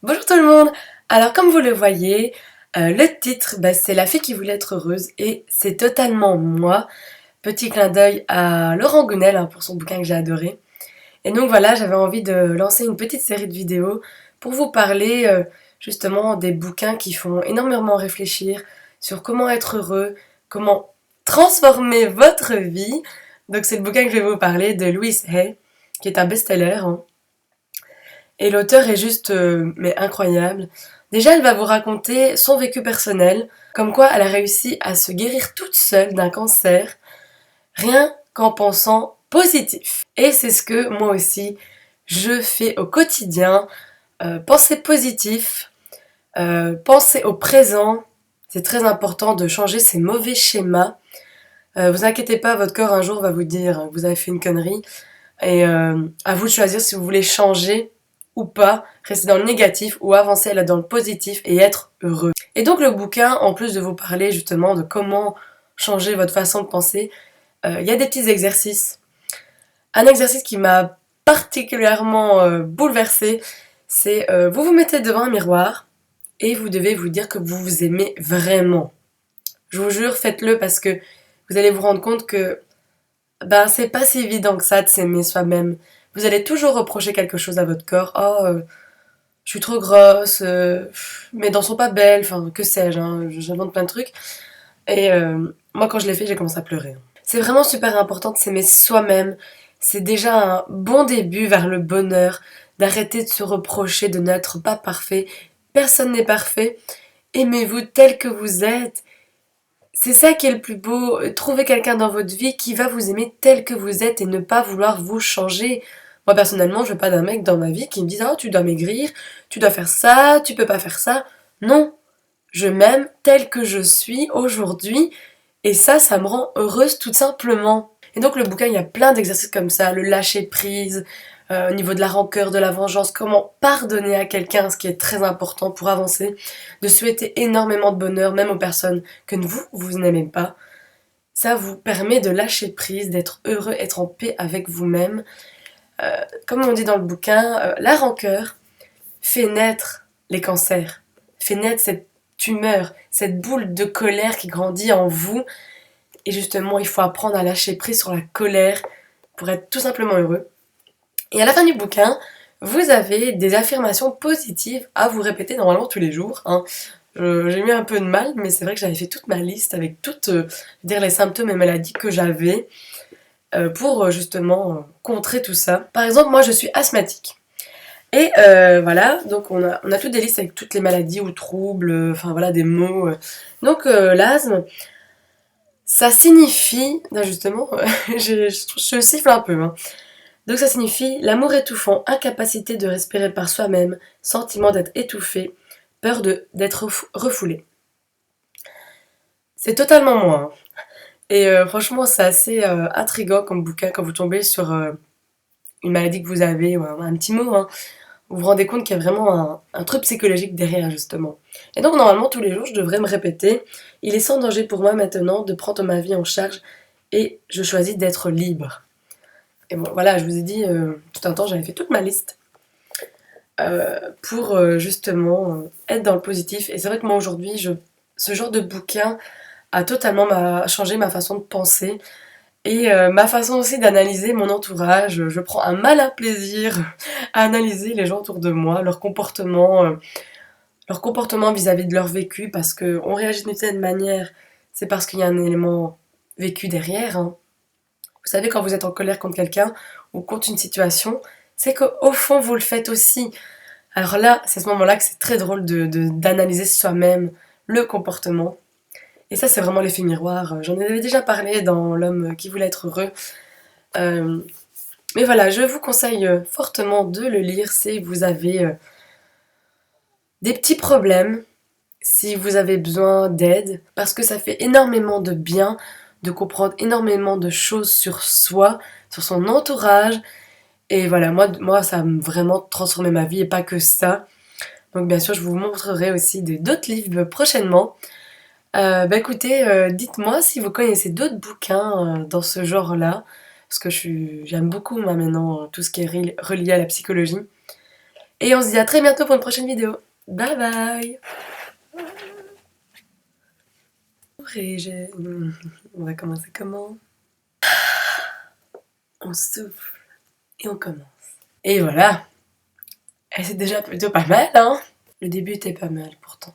Bonjour tout le monde. Alors comme vous le voyez, le titre c'est La fille qui voulait être heureuse et c'est totalement moi. Petit clin d'œil à Laurent Gounel pour son bouquin que j'ai adoré. Et donc voilà, j'avais envie de lancer une petite série de vidéos pour vous parler justement des bouquins qui font énormément réfléchir sur comment être heureux, comment transformer votre vie. Donc c'est le bouquin que je vais vous parler de Louise Hay, qui est un best-seller. Et l'auteur est juste mais incroyable. Déjà, elle va vous raconter son vécu personnel, comme quoi elle a réussi à se guérir toute seule d'un cancer, rien qu'en pensant positif. Et c'est ce que moi aussi je fais au quotidien. Penser positif, penser au présent. C'est très important de changer ces mauvais schémas. Vous inquiétez pas, votre corps un jour va vous dire que vous avez fait une connerie. Et à vous de choisir si vous voulez changer ou pas, rester dans le négatif ou avancer là dans le positif et être heureux. Et donc le bouquin, en plus de vous parler justement de comment changer votre façon de penser, il y a des petits exercices. Un exercice qui m'a particulièrement bouleversée, c'est vous vous mettez devant un miroir et vous devez vous dire que vous vous aimez vraiment. Je vous jure, faites-le parce que vous allez vous rendre compte que c'est pas si évident que ça de s'aimer soi-même. Vous allez toujours reprocher quelque chose à votre corps. Oh, je suis trop grosse, mes dents sont pas belles, enfin, que sais-je, j'invente plein de trucs. Et moi, quand je l'ai fait, j'ai commencé à pleurer. C'est vraiment super important de s'aimer soi-même. C'est déjà un bon début vers le bonheur, d'arrêter de se reprocher de n'être pas parfait. Personne n'est parfait. Aimez-vous tel que vous êtes. C'est ça qui est le plus beau, trouver quelqu'un dans votre vie qui va vous aimer tel que vous êtes et ne pas vouloir vous changer. Moi personnellement, je veux pas d'un mec dans ma vie qui me dise «Oh, tu dois maigrir, tu dois faire ça, tu peux pas faire ça». Non, je m'aime tel que je suis aujourd'hui et ça me rend heureuse tout simplement. Et donc le bouquin, il y a plein d'exercices comme ça, le lâcher prise, au niveau de la rancœur, de la vengeance, comment pardonner à quelqu'un, ce qui est très important pour avancer, de souhaiter énormément de bonheur, même aux personnes que vous n'aimez pas. Ça vous permet de lâcher prise, d'être heureux, être en paix avec vous-même. Comme on dit dans le bouquin, la rancœur fait naître les cancers, fait naître cette tumeur, cette boule de colère qui grandit en vous. Et justement, il faut apprendre à lâcher prise sur la colère pour être tout simplement heureux. Et à la fin du bouquin, vous avez des affirmations positives à vous répéter normalement tous les jours. J'ai eu un peu de mal, mais c'est vrai que j'avais fait toute ma liste avec toutes les symptômes et maladies que j'avais pour justement contrer tout ça. Par exemple, moi je suis asthmatique. Et voilà, donc on a toutes des listes avec toutes les maladies ou troubles, enfin voilà, des mots. Donc l'asthme, ça signifie, là justement, je siffle un peu, hein. Donc ça signifie l'amour étouffant, incapacité de respirer par soi-même, sentiment d'être étouffé, peur d'être refoulé. C'est totalement moi, hein. Et franchement, c'est assez intriguant comme bouquin quand vous tombez sur une maladie que vous avez ou un petit mot, hein. Vous vous rendez compte qu'il y a vraiment un truc psychologique derrière, justement. Et donc, normalement, tous les jours, je devrais me répéter, il est sans danger pour moi maintenant de prendre ma vie en charge et je choisis d'être libre. Et bon, voilà, je vous ai dit, tout un temps, j'avais fait toute ma liste pour justement être dans le positif. Et c'est vrai que moi, aujourd'hui, ce genre de bouquin a totalement changé ma façon de penser et ma façon aussi d'analyser mon entourage. Je prends un malin plaisir à analyser les gens autour de moi, leur comportement vis-à-vis de leur vécu, parce qu'on réagit d'une certaine manière, c'est parce qu'il y a un élément vécu derrière, hein. Vous savez, quand vous êtes en colère contre quelqu'un ou contre une situation, c'est qu'au fond, vous le faites aussi. Alors là, c'est à ce moment-là que c'est très drôle d'analyser soi-même le comportement. Et ça, c'est vraiment l'effet miroir. J'en avais déjà parlé dans L'homme qui voulait être heureux. Euh, mais voilà, je vous conseille fortement de le lire si vous avez des petits problèmes, si vous avez besoin d'aide, parce que ça fait énormément de bien de comprendre énormément de choses sur soi, sur son entourage. Et voilà, moi ça a vraiment transformé ma vie et pas que ça. Donc bien sûr, je vous montrerai aussi d'autres livres prochainement. Écoutez, dites-moi si vous connaissez d'autres bouquins dans ce genre-là, parce que j'aime beaucoup moi maintenant tout ce qui est relié à la psychologie. Et on se dit à très bientôt pour une prochaine vidéo. Bye bye. On va commencer comment? On souffle et on commence. Et voilà. Et c'est déjà plutôt pas mal, hein? Le début était pas mal pourtant.